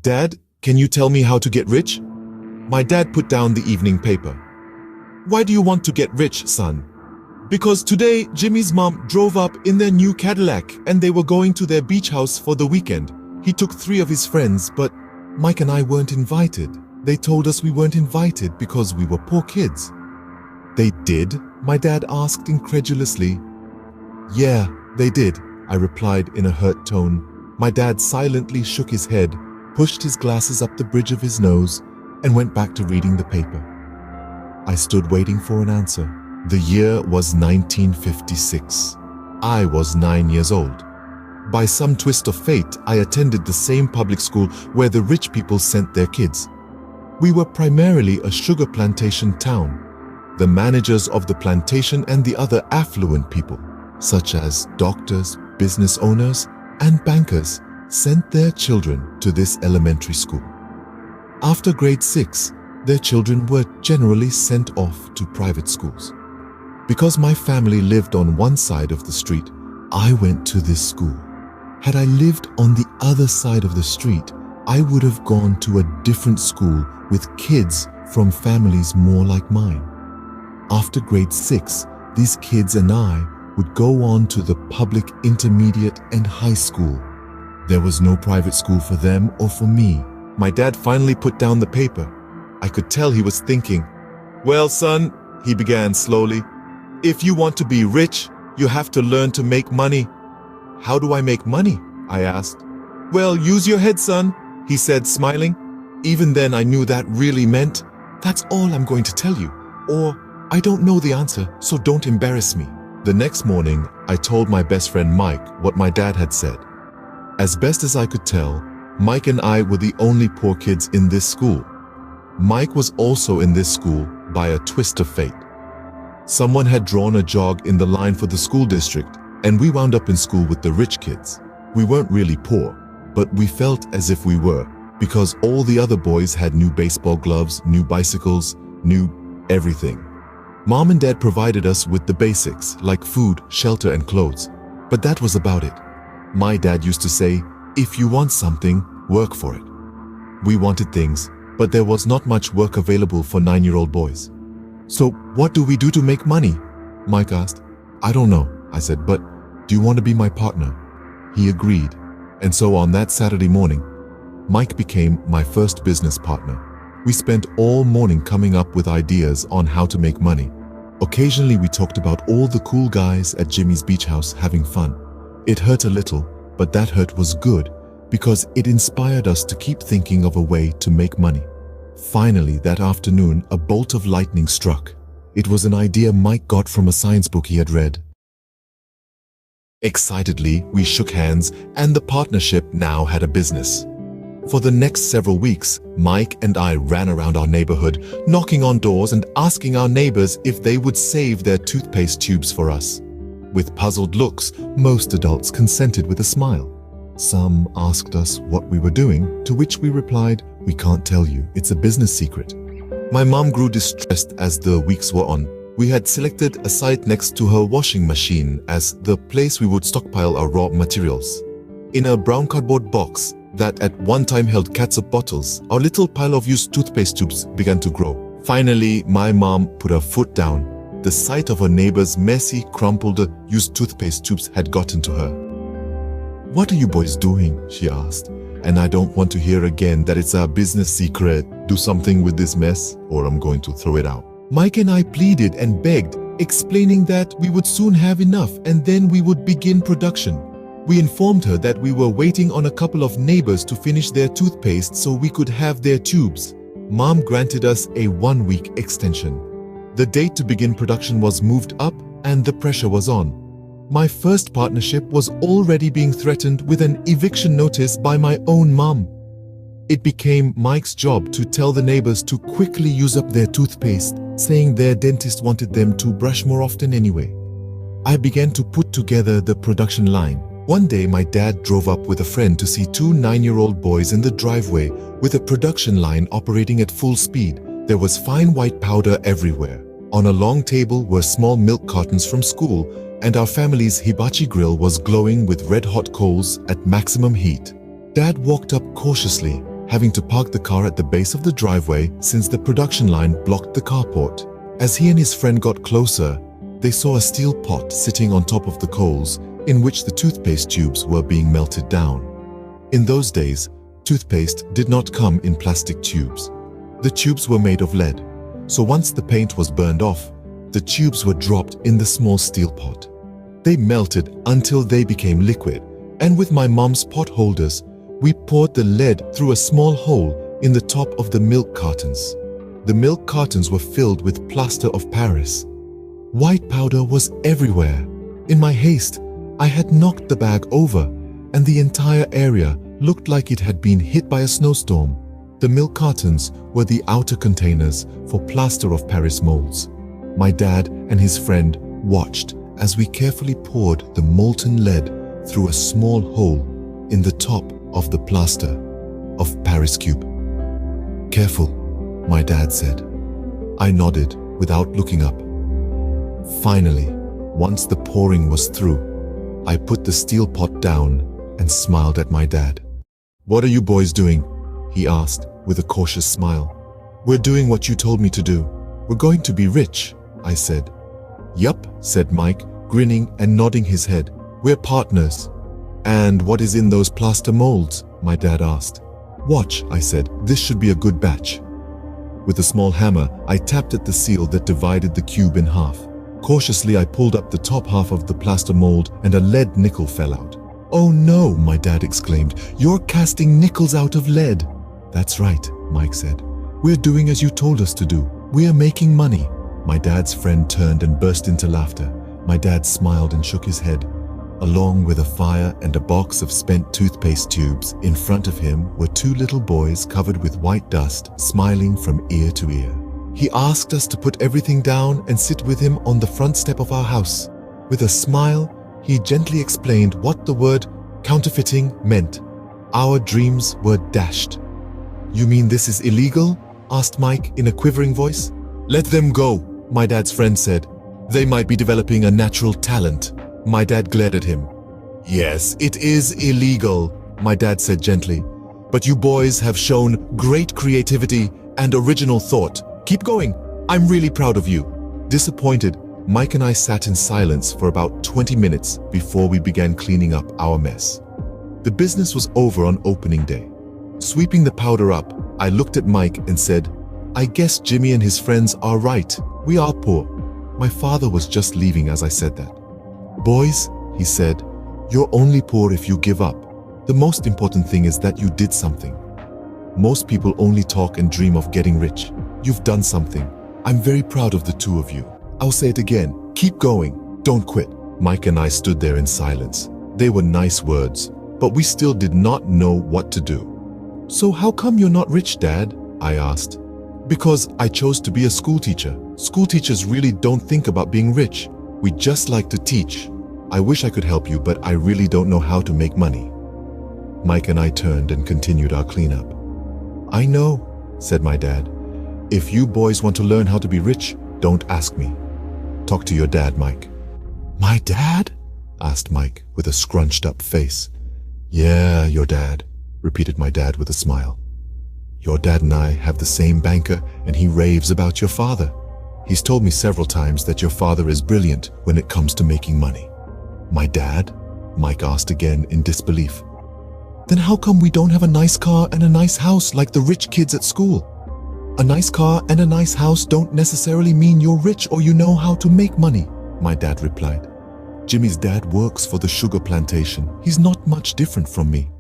"Dad, can you tell me how to get rich?" My dad put down the evening paper. "Why do you want to get rich, son?" "Because today Jimmy's mom drove up in their new Cadillac and they were going to their beach house for the weekend. He took 3 of his friends, but Mike and I weren't invited. They told us we weren't invited because we were poor kids." "They did?" my dad asked incredulously. "Yeah, they did," I replied in a hurt tone. My dad silently shook his head, pushed his glasses up the bridge of his nose, and went back to reading the paper. I stood waiting for an answer. The year was 1956. I was 9 years old. By some twist of fate, I attended the same public school where the rich people sent their kids. We were primarily a sugar plantation town. The managers of the plantation and the other affluent people, such as doctors, business owners, and bankers, sent their children to this elementary school. After grade 6, their children were generally sent off to private schools. Because my family lived on one side of the street, I went to this school. Had I lived on the other side of the street, I would have gone to a different school with kids from families more like mine. After grade 6, these kids and I would go on to the public intermediate and high school. There was no private school for them or for me. My dad finally put down the paper. I could tell he was thinking. "Well, son," he began slowly, "if you want to be rich, you have to learn to make money." "How do I make money?" I asked. "Well, use your head, son," he said, smiling. Even then I knew that really meant, "That's all I'm going to tell you," or "I don't know the answer, so don't embarrass me." The next morning, I told my best friend Mike what my dad had said. As best as I could tell, Mike and I were the only poor kids in this school. Mike was also in this school by a twist of fate. Someone had drawn a jog in the line for the school district, and we wound up in school with the rich kids. We weren't really poor, but we felt as if we were, because all the other boys had new baseball gloves, new bicycles, new everything. Mom and Dad provided us with the basics, like food, shelter, and clothes, but that was about it. My dad used to say, "If you want something, work for it." We wanted things, but there was not much work available for 9-year-old boys. "So what do we do to make money?" Mike asked. "I don't know," I said, "but do you want to be my partner?" He agreed, and so on that Saturday morning, Mike became my first business partner. We spent all morning coming up with ideas on how to make money. Occasionally we talked about all the cool guys at Jimmy's beach house having fun. It hurt a little, but that hurt was good because it inspired us to keep thinking of a way to make money. Finally, that afternoon, a bolt of lightning struck. It was an idea Mike got from a science book he had read. Excitedly, we shook hands, and the partnership now had a business. For the next several weeks, Mike and I ran around our neighborhood, knocking on doors and asking our neighbors if they would save their toothpaste tubes for us. With puzzled looks, most adults consented with a smile. Some asked us what we were doing, to which we replied, "We can't tell you, it's a business secret." My mom grew distressed as the weeks were on. We had selected a site next to her washing machine as the place we would stockpile our raw materials. In a brown cardboard box that at one time held catsup bottles, our little pile of used toothpaste tubes began to grow. Finally, my mom put her foot down. The sight of her neighbor's messy, crumpled, used toothpaste tubes had gotten to her. "What are you boys doing?" she asked. "And I don't want to hear again that it's a business secret. Do something with this mess or I'm going to throw it out." Mike and I pleaded and begged, explaining that we would soon have enough and then we would begin production. We informed her that we were waiting on a couple of neighbors to finish their toothpaste so we could have their tubes. Mom granted us a 1-week extension. The date to begin production was moved up and the pressure was on. My first partnership was already being threatened with an eviction notice by my own mom. It became Mike's job to tell the neighbors to quickly use up their toothpaste, saying their dentist wanted them to brush more often anyway. I began to put together the production line. One day my dad drove up with a friend to see 2 9-year-old boys in the driveway with a production line operating at full speed. There was fine white powder everywhere. On a long table were small milk cartons from school, and our family's hibachi grill was glowing with red-hot coals at maximum heat. Dad walked up cautiously, having to park the car at the base of the driveway since the production line blocked the carport. As he and his friend got closer, they saw a steel pot sitting on top of the coals in which the toothpaste tubes were being melted down. In those days, toothpaste did not come in plastic tubes. The tubes were made of lead, so once the paint was burned off, the tubes were dropped in the small steel pot. They melted until they became liquid, and with my mom's pot holders, we poured the lead through a small hole in the top of the milk cartons. The milk cartons were filled with plaster of Paris. White powder was everywhere. In my haste, I had knocked the bag over, and the entire area looked like it had been hit by a snowstorm. The milk cartons were the outer containers for plaster of Paris molds. My dad and his friend watched as we carefully poured the molten lead through a small hole in the top of the plaster of Paris cube. "Careful," my dad said. I nodded without looking up. Finally, once the pouring was through, I put the steel pot down and smiled at my dad. "What are you boys doing?" he asked with a cautious smile. "We're doing what you told me to do. We're going to be rich," I said. "Yup," said Mike, grinning and nodding his head. "We're partners." "And what is in those plaster molds?" my dad asked. "Watch," I said. "This should be a good batch." With a small hammer, I tapped at the seal that divided the cube in half. Cautiously, I pulled up the top half of the plaster mold and a lead nickel fell out. "Oh no," my dad exclaimed. "You're casting nickels out of lead." "That's right," Mike said. "We're doing as you told us to do. We're making money." My dad's friend turned and burst into laughter. My dad smiled and shook his head. Along with a fire and a box of spent toothpaste tubes, in front of him were two little boys covered with white dust, smiling from ear to ear. He asked us to put everything down and sit with him on the front step of our house. With a smile, he gently explained what the word counterfeiting meant. Our dreams were dashed. "You mean this is illegal?" asked Mike in a quivering voice. "Let them go," my dad's friend said. "They might be developing a natural talent." My dad glared at him. "Yes, it is illegal," my dad said gently. "But you boys have shown great creativity and original thought. Keep going. I'm really proud of you." Disappointed, Mike and I sat in silence for about 20 minutes before we began cleaning up our mess. The business was over on opening day. Sweeping the powder up, I looked at Mike and said, "I guess Jimmy and his friends are right. We are poor." My father was just leaving as I said that. "Boys," he said, "you're only poor if you give up. The most important thing is that you did something. Most people only talk and dream of getting rich. You've done something. I'm very proud of the two of you. I'll say it again. Keep going. Don't quit." Mike and I stood there in silence. They were nice words, but we still did not know what to do. "So how come you're not rich, Dad?" I asked. "Because I chose to be a school teacher. School teachers really don't think about being rich. We just like to teach. I wish I could help you, but I really don't know how to make money." Mike and I turned and continued our cleanup. "I know," said my dad. "If you boys want to learn how to be rich, don't ask me. Talk to your dad, Mike." "My dad?" asked Mike with a scrunched up face. "Yeah, your dad," repeated my dad with a smile. "Your dad and I have the same banker, and he raves about your father. He's told me several times that your father is brilliant when it comes to making money." "My dad?" Mike asked again in disbelief. "Then how come we don't have a nice car and a nice house like the rich kids at school?" "A nice car and a nice house don't necessarily mean you're rich or you know how to make money," my dad replied. "Jimmy's dad works for the sugar plantation. He's not much different from me.